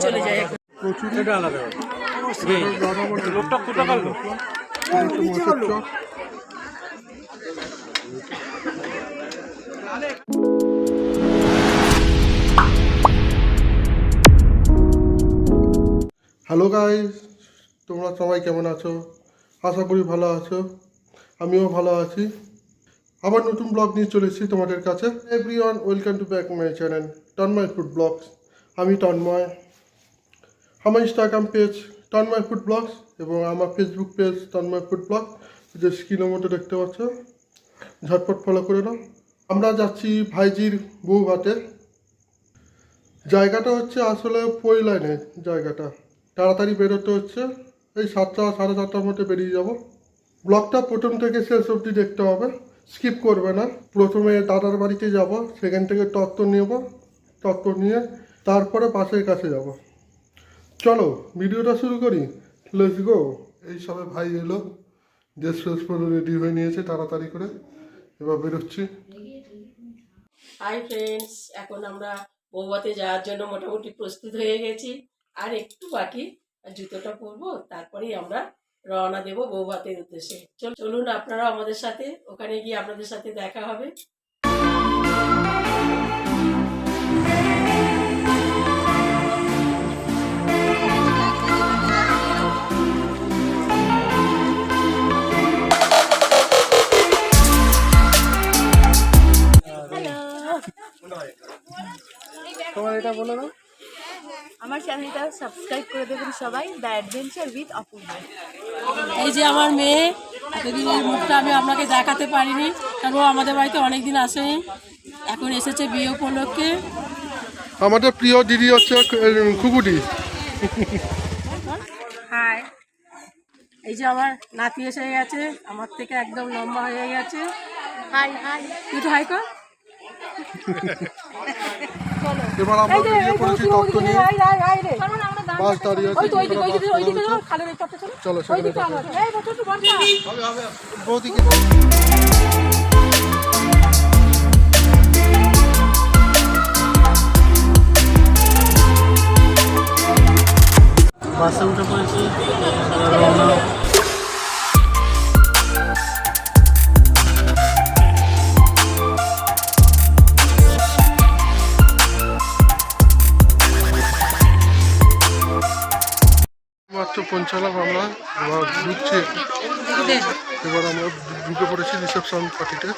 চলে যায় লোকটা কোথা পারলো হ্যালো গাইস, তোমরা সবাই কেমন আছো? আশা করি ভালো আছো। আমিও ভালো আছি। আবার নতুন ব্লগ নিয়ে চলে এসেছি তোমাদের কাছে। Everyone, welcome to back my channel Tanmoy food blogs. আমি তন্ময়। আমার Instagram page Tanmoy food blogs এবং আমার Facebook page Tanmoy food blog, যে স্ক্রিনের মধ্যে দেখতে পাচ্ছ, ঝটপট ফলো করে নাও। আমরা যাচ্ছি ভাইজির বউভাতে। জায়গাটা হচ্ছে আসলে পই লাইনে জায়গাটা। তাড়াতাড়ি বেরোতে হচ্ছে, এই 7টা সাড়ে 7টার মধ্যে বেরিয়ে যাব। ব্লগটা প্রথম থেকে শেষ অবধি দেখতে হবে, স্কিপ করবে না। প্রথমে দাদার বাড়িতে যাব, সেখান থেকে তত্ত্ব নেব, তত্ত্ব নিয়ে তারপরে পাশের কাছে যাব। চলো ভিডিওটা শুরু করি, লেটস গো। এই সবে ভাই এলো, ড্রেস ফ্রেস পরে রেডি হয়ে নিয়েছে তাড়াতাড়ি করে, এবার বেরোচ্ছি। হাই ফ্রেন্ডস, এখন আমরা বউভাতে যাওয়ার জন্য মোটামুটি প্রস্তুত হয়ে গেছি। আর একটু বাকি, জুতোটা পরবো, তারপরেই আমরা রওনা দেবো বউভাতের উদ্দেশ্যে। চলুন আপনারা আমাদের সাথে, ওখানে গিয়ে আপনাদের সাথে দেখা হবে। তোমার এটা বলো না, আমার চ্যানেলটা সাবস্ক্রাইব করে দেবেন সবাই, দ্য অ্যাডভেঞ্চার উইথ অপূর্ব। এই যে আমার মেয়ে, এতদিন এই মুখটা আমি আপনাকে দেখাতে পারিনি, কারণ আমাদের বাড়িতে অনেকদিন আসেনি, এখন এসেছে বিয়ে উপলক্ষে। আমাদের প্রিয় দিদি হচ্ছে খুকুটি। হাই, এই যে আমার নাতি এসে গেছে, আমার থেকে একদম লম্বা হয়ে গেছে। হাই হাই, একটু হাই কর। এবার আমরা বেরিয়ে পড়েছি তত্ত্ব নিয়ে, বাস দাঁড়িয়ে আছে। চলো সেখানে বৌদিকে বাসে উঠে পড়েছি। মাত্র পৌঁছালাম আমরা, এবার ঢুকছি। এবার আমরা ঢুকে পড়েছি রিসেপশন পার্টিতে।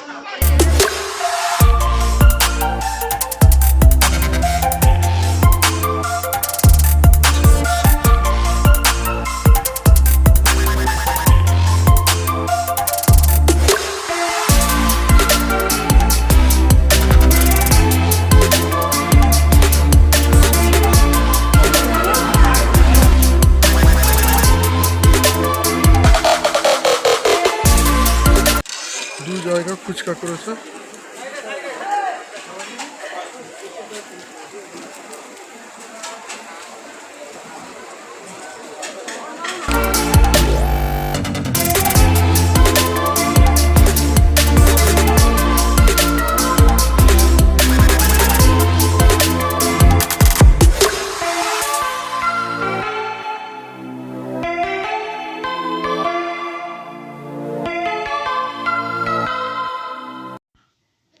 জায়গা ফুচকা করেছে।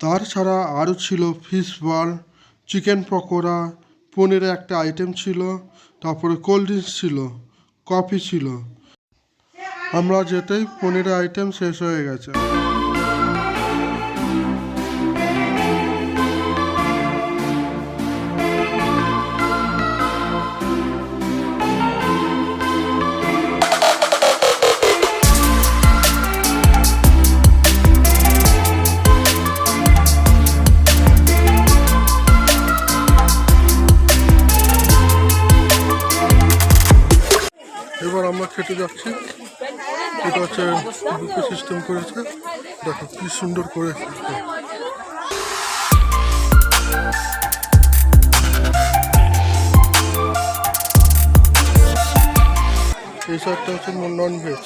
তার ছাড়া আরও ছিল ফিশ বল, চিকেন পকোড়া, পনিরের একটা আইটেম ছিল, তারপরে কোল্ড ড্রিঙ্কস ছিল, কফি ছিল। আমরা যেতেই পনিরের আইটেম শেষ হয়ে গেছে। এবার আমরা খেতে যাচ্ছি। এটা হচ্ছে বুফে সিস্টেম করেছে, দেখো কি সুন্দর করেছে। এই সাইডটা হচ্ছে নন ভেজ।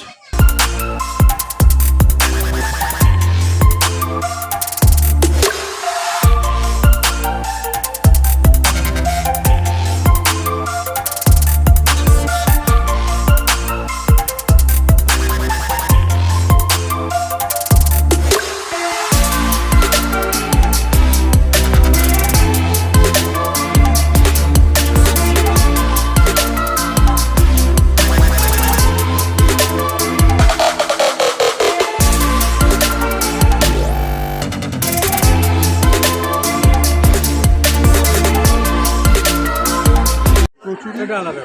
এটা আলাদা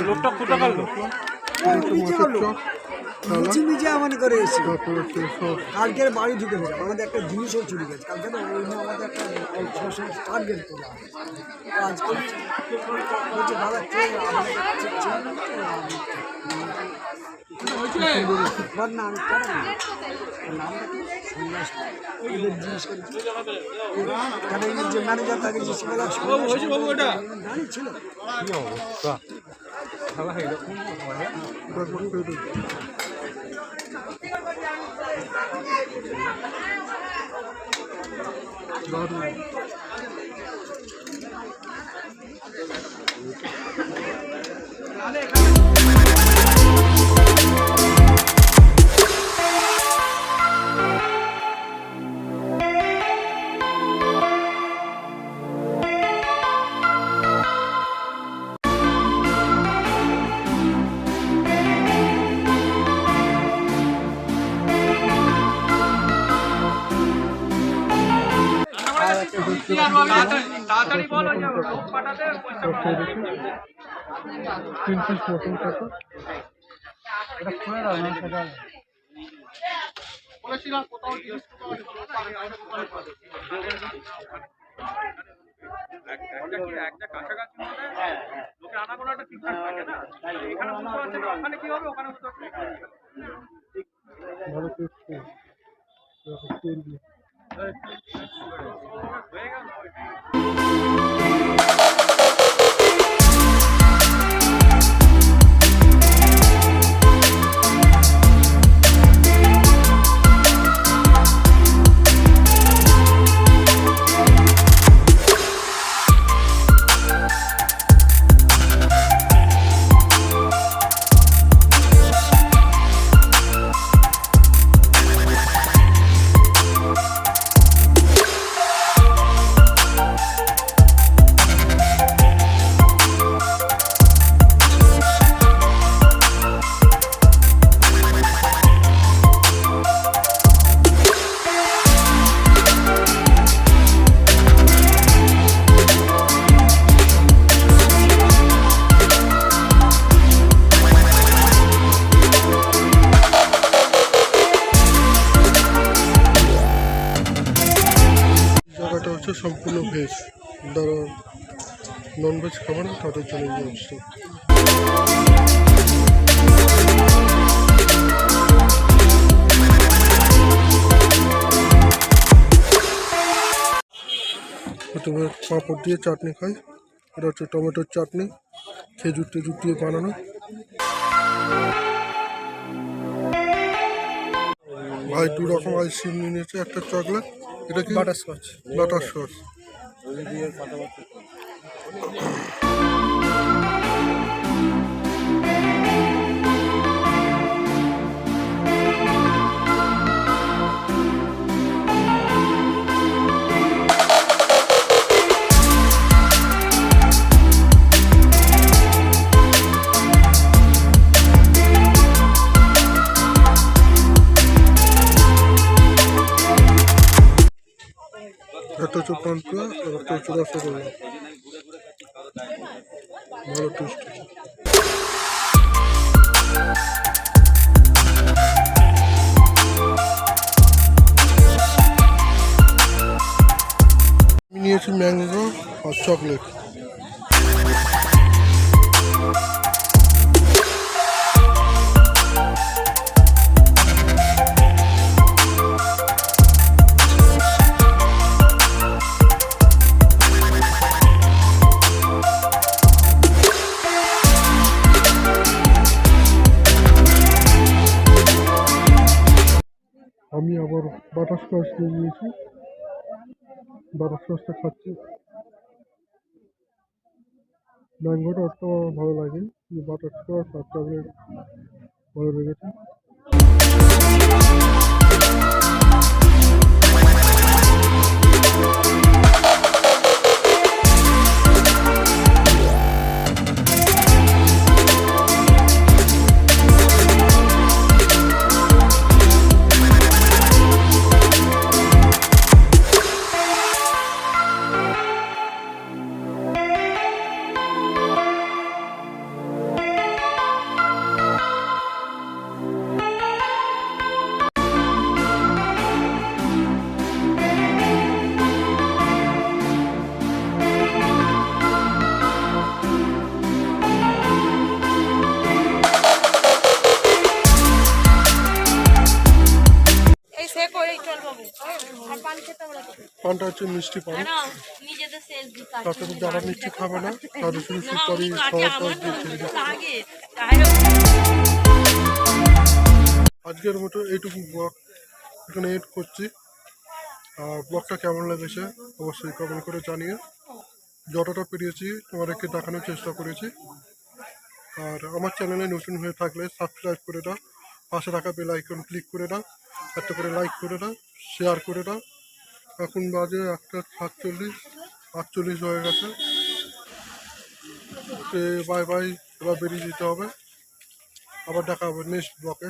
লোকটা কোথা কাটলো মিচি মনে করে এসেছি কালকের বাড়ি ঢুকে গেছে আমাদের একটা জিনিসও চুরি গেছে কালকে না ওই নিয়ে আমাদের একটা টার্গেট তোলা আজকে বলছে দাদা কে না আমি নামটা সন্ন্যাস ওদের জিজ্ঞেস করেছি কেন যে ম্যানেজার তাকে জিজ্ঞেস গাড়ি ছিল তাড়াতাড়ি বলো যে লোক পাঠাতে তিন পিস মটন কাটা বলেছিলাম কোথাও একটা কাছাকাছি লোকে আনাগোনাটা ঠিকঠাক থাকে না এখানে বুঝতে পারছে না ওখানে কি হবে ওখানে বুঝতে পারছে ভালো টেস্ট তেল দিয়ে হয়ে গেল জায়গাটা হচ্ছে সম্পূর্ণ ভেজ যারা ননভেজ খাবার তাদের জন্য এই ব্যবস্থা প্রথমে পাঁপড় দিয়ে চাটনি খাই এটা হচ্ছে টমেটোর চাটনি খেজুর টেজুর দিয়ে বানানো ভাই দু রকম আইসক্রিম নিয়ে নিয়েছে একটা চকলেট এটা কি বাটারস্কচ বাটারস্কচ একটা হচ্ছে পান্তুয়া আর একটা হচ্ছে রসগোল্লা ভালো টেস্ট আমি নিয়েছি ম্যাঙ্গো আর চকলেট আমি আবার বাটারস্কচ নিয়ে নিয়েছি বাটারস্কচটা খাচ্ছি ম্যাঙ্গোটা অত ভালো লাগে বাটারস্কচ আর চকলেট ভালো লেগেছে পানটা হচ্ছে মিষ্টি পান। তারপরে যারা মিষ্টি খাবে না তাদের শুধু সুপারি সস দিয়ে ছেড়ে দিচ্ছে। আজকের মতো এইটুকু ব্লগ এখানে এড করছি। আর ব্লগটা কেমন লেগেছে অবশ্যই কমেন্ট করে জানিয়ে, যতটা পেরিয়েছি তোমাদেরকে দেখানোর চেষ্টা করেছি। আর আমার চ্যানেলে নতুন হয়ে থাকলে সাবস্ক্রাইব করে দাও, পাশে রাখা বেল আইকন ক্লিক করে দাও, একটা করে লাইক করে দাও, শেয়ার করে দাও। এখন বাজে 1:48 হয়ে গেছে। বাই বাই, এবার বেরিয়ে যেতে হবে। আবার দেখা হবে নেক্সট ব্লকে।